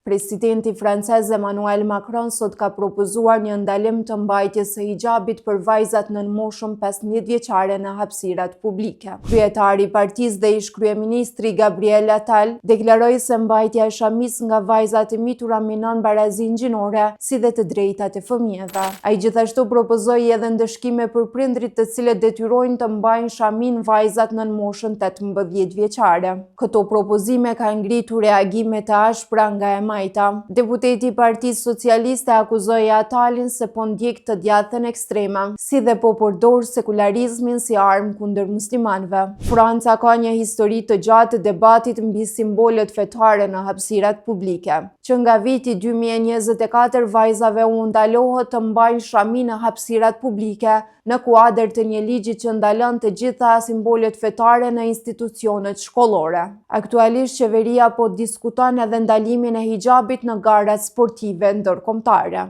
Presidenti francez Emmanuel Macron sot ka propozuar një ndalim të mbajtjes së hijabit për vajzat nën moshën 15 vjeçare në hapësirat publike. Kryetari i partisë dhe ish kryeministri Gabriel Attal deklaroi se mbajtja e shamis nga vajzat e mitura minon barazinë gjinore si dhe të drejtat e fëmijëve. Ai gjithashtu propozoi edhe ndëshkime për prindrit të cilët detyrojnë të mbajnë shamin vajzat nën moshën 18 vjeçare. Këto propozime kanë ngritur reagime të ashpra nga e majta. Deputeti i Partisë Socialiste akuzoi Attalin se po ndjek të djathtën ekstreme, si dhe po përdor sekularizmin si armë kundër muslimanëve. Franca ka një histori të gjatë të debatit mbi simbolet fetare në hapësirat publike. Që nga viti 2024 vajzave u ndalohet të mbajnë shami në hapësirat publike në kuadër të një ligji që ndalon të gjitha simbolet fetare në institucionet shkollore. Aktualisht qeveria po diskuton edhe ndalimin e hijabit në garat sportive ndërkombëtare.